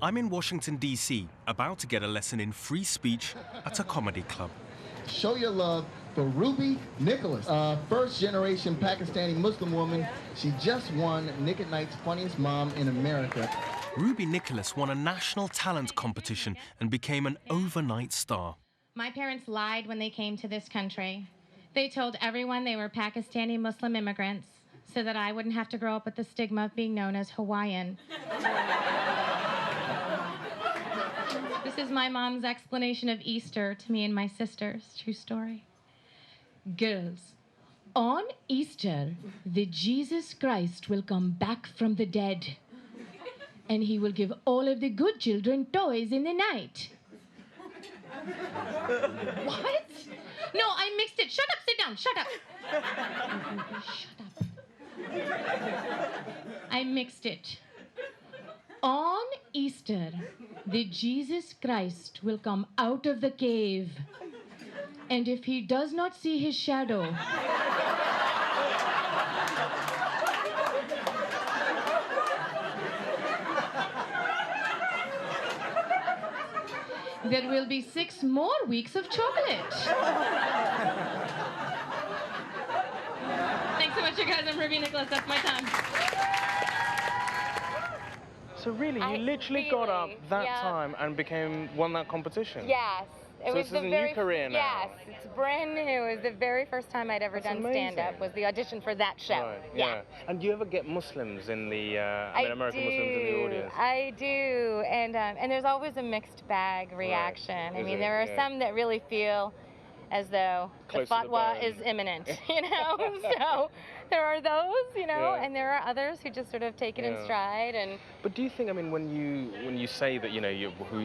I'm in Washington, D.C., about to get a lesson in free speech at a comedy club. Show your love for Ruby Nicholas, a first-generation Pakistani Muslim woman. She just won Nick at Night's Funniest Mom in America. Ruby Nicholas won a national talent competition and became an overnight star. My parents lied when they came to this country. They told everyone they were Pakistani Muslim immigrants so that I wouldn't have to grow up with the stigma of being known as Hawaiian. This is my mom's explanation of Easter to me and my sisters. True story. Girls, on Easter, the Jesus Christ will come back from the dead. And he will give all of the good children toys in the night. What? No, I mixed it. Shut up, sit down, shut up. Shut up. I mixed it. On Easter, the Jesus Christ will come out of the cave. And if he does not see his shadow, there will be 6 more weeks of chocolate. Thanks so much, you guys. I'm Ruby Nicholas. That's my time. So really, you literally got up that time and won that competition? Yes. So this is a new career now? Yes, it's brand new. It was the very first time I'd ever done stand-up, was the audition for that show. Right, yeah. And do you ever get Muslims in the, American Muslims in the audience? I do, and there's always a mixed bag reaction. I mean, there are some that really feel as though the fatwa is imminent, so there are those, and there are others who just sort of take it in stride. But do you think, I mean, when you say that,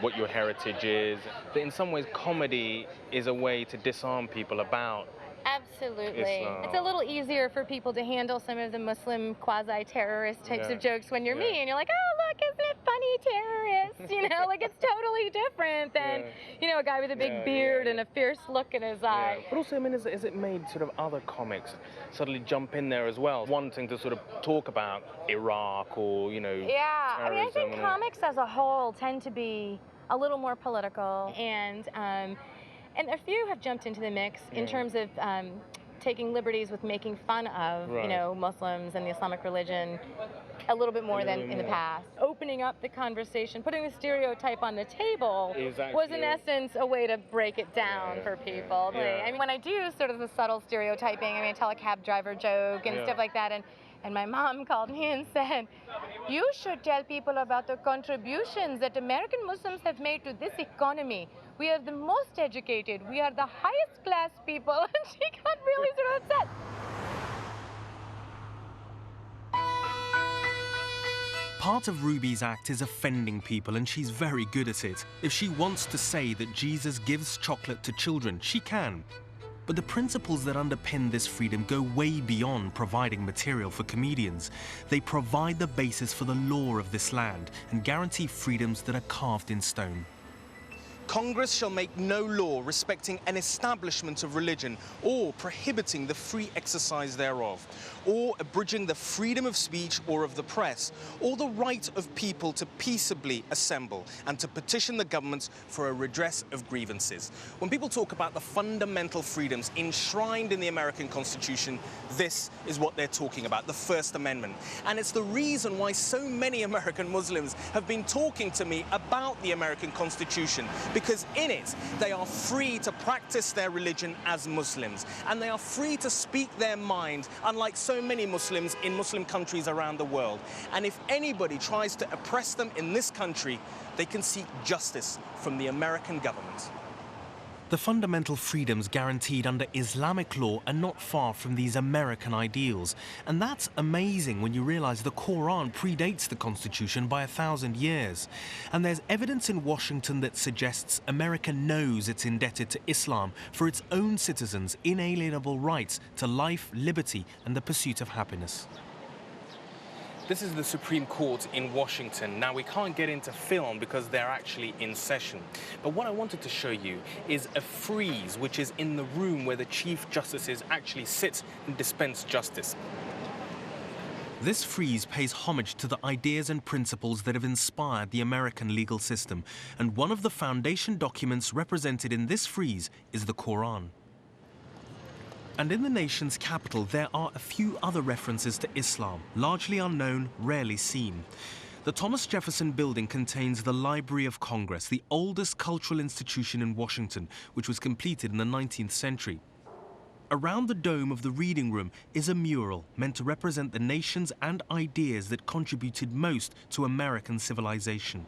what your heritage is, that in some ways comedy is a way to disarm people about Absolutely. Islam? It's a little easier for people to handle some of the Muslim quasi-terrorist types of jokes when you're me and you're like, oh, look, isn't it funny, terrorists? Like it's totally different than, a guy with a big beard and a fierce look in his eye. But also, I mean, is it made sort of other comics suddenly jump in there as well, wanting to sort of talk about Iraq or, Yeah, I mean, I think comics as a whole tend to be a little more political, and a few have jumped into the mix in terms of taking liberties with making fun of, Muslims and the Islamic religion a little bit more than in the past. Opening up the conversation, putting the stereotype on the table was in essence a way to break it down for people. I mean, when I do sort of the subtle stereotyping, I tell a cab driver joke and stuff like that, and my mom called me and said, you should tell people about the contributions that American Muslims have made to this economy. We are the most educated. We are the highest class people. And she got really sort of upset. Part of Ruby's act is offending people, and she's very good at it. If she wants to say that Jesus gives chocolate to children, she can. But the principles that underpin this freedom go way beyond providing material for comedians. They provide the basis for the law of this land and guarantee freedoms that are carved in stone. Congress shall make no law respecting an establishment of religion or prohibiting the free exercise thereof, or abridging the freedom of speech or of the press, or the right of people to peaceably assemble and to petition the governments for a redress of grievances. When people talk about the fundamental freedoms enshrined in the American Constitution, this is what they're talking about, the First Amendment. And it's the reason why so many American Muslims have been talking to me about the American Constitution, because in it they are free to practice their religion as Muslims, and they are free to speak their mind, unlike so many Muslims in Muslim countries around the world. And if anybody tries to oppress them in this country, they can seek justice from the American government. The fundamental freedoms guaranteed under Islamic law are not far from these American ideals. And that's amazing when you realize the Quran predates the Constitution by 1,000 years. And there's evidence in Washington that suggests America knows it's indebted to Islam for its own citizens' inalienable rights to life, liberty, and the pursuit of happiness. This is the Supreme Court in Washington. Now, we can't get into film because they're actually in session. But what I wanted to show you is a frieze, which is in the room where the Chief Justices actually sit and dispense justice. This frieze pays homage to the ideas and principles that have inspired the American legal system, and one of the foundation documents represented in this frieze is the Quran. And in the nation's capital, there are a few other references to Islam, largely unknown, rarely seen. The Thomas Jefferson Building contains the Library of Congress, the oldest cultural institution in Washington, which was completed in the 19th century. Around the dome of the reading room is a mural meant to represent the nations and ideas that contributed most to American civilization.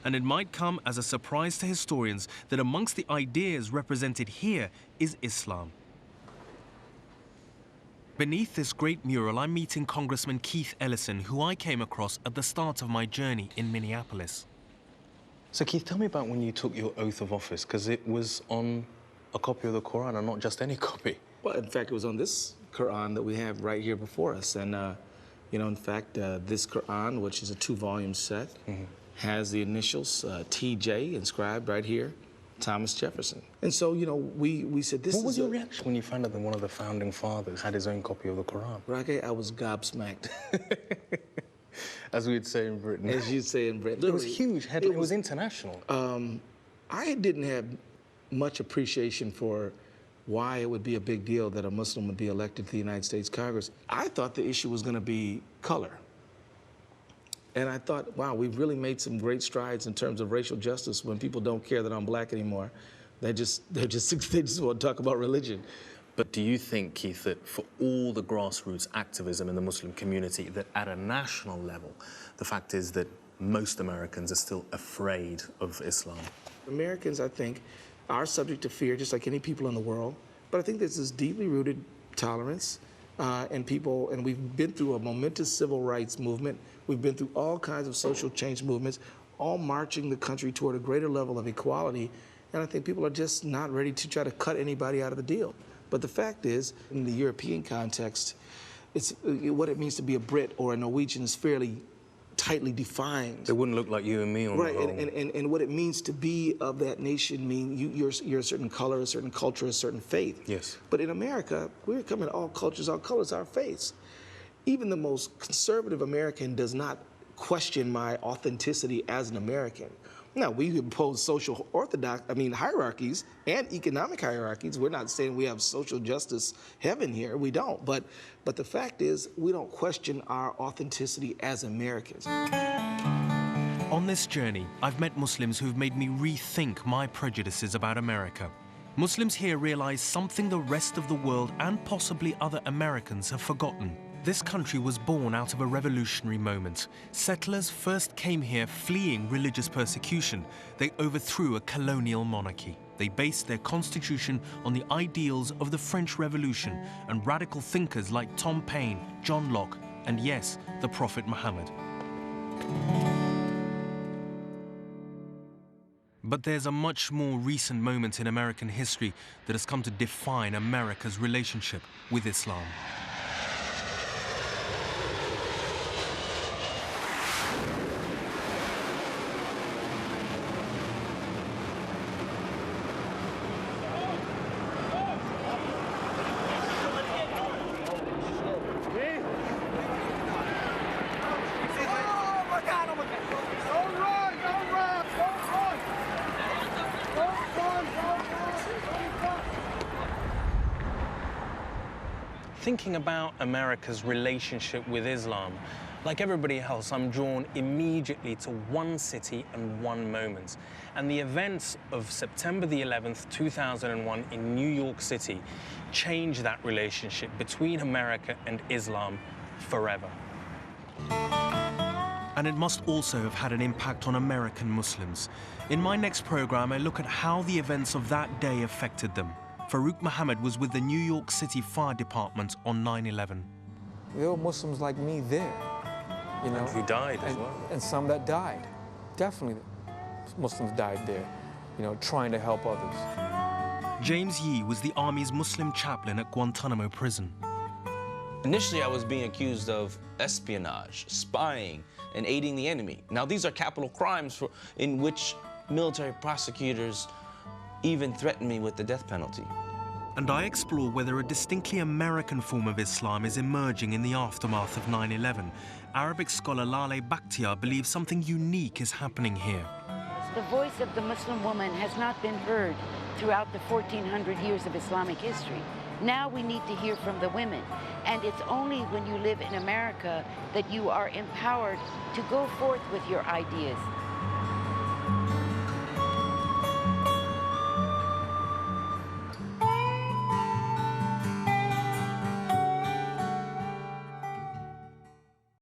And it might come as a surprise to historians that amongst the ideas represented here is Islam. Beneath this great mural, I'm meeting Congressman Keith Ellison, who I came across at the start of my journey in Minneapolis. So Keith, tell me about when you took your oath of office, because it was on a copy of the Quran and not just any copy. Well, in fact, it was on this Quran that we have right here before us. And, you know, in fact, this Quran, which is a 2-volume set, has the initials TJ inscribed right here, Thomas Jefferson. And so, you know, we said this is... What was your reaction when you found out that one of the founding fathers had his own copy of the Quran? Rageh, I was gobsmacked. As we'd say in Britain. As you'd say in Britain. It was huge. It was international. I didn't have much appreciation for why it would be a big deal that a Muslim would be elected to the United States Congress. I thought the issue was going to be color. And I thought, wow, we've really made some great strides in terms of racial justice when people don't care that I'm black anymore. They just want to talk about religion. But do you think, Keith, that for all the grassroots activism in the Muslim community, that at a national level, the fact is that most Americans are still afraid of Islam? Americans, I think, are subject to fear, just like any people in the world. But I think there's this deeply rooted tolerance in people, and we've been through a momentous civil rights movement. We've been through all kinds of social change movements, all marching the country toward a greater level of equality. And I think people are just not ready to try to cut anybody out of the deal. But the fact is, in the European context, what it means to be a Brit or a Norwegian is fairly tightly defined. They wouldn't look like you and me on right, the whole. And what it means to be of that nation you're a certain color, a certain culture, a certain faith. Yes. But in America, we're coming all cultures, all colors, our faiths. Even the most conservative American does not question my authenticity as an American. Now, we impose social hierarchies and economic hierarchies. We're not saying we have social justice heaven here. We don't. But the fact is, we don't question our authenticity as Americans. On this journey, I've met Muslims who've made me rethink my prejudices about America. Muslims here realize something the rest of the world and possibly other Americans have forgotten. This country was born out of a revolutionary moment. Settlers first came here fleeing religious persecution. They overthrew a colonial monarchy. They based their constitution on the ideals of the French Revolution and radical thinkers like Tom Paine, John Locke, and yes, the Prophet Muhammad. But there's a much more recent moment in American history that has come to define America's relationship with Islam. Thinking about America's relationship with Islam, like everybody else, I'm drawn immediately to one city and one moment. And the events of September the 11th, 2001 in New York City changed that relationship between America and Islam forever. And it must also have had an impact on American Muslims. In my next program, I look at how the events of that day affected them. Farouk Mohammed was with the New York City Fire Department on 9/11. There were Muslims like me there, you know. And who died as well. And some that died. Definitely Muslims died there, you know, trying to help others. James Yee was the Army's Muslim chaplain at Guantanamo prison. Initially, I was being accused of espionage, spying, and aiding the enemy. Now, these are capital crimes in which military prosecutors even threatened me with the death penalty. and I explore whether a distinctly American form of Islam is emerging in the aftermath of 9/11. Arabic scholar Laleh Bakhtiar believes something unique is happening here. The voice of the Muslim woman has not been heard throughout the 1400 years of Islamic history. Now we need to hear from the women. And it's only when you live in America that you are empowered to go forth with your ideas,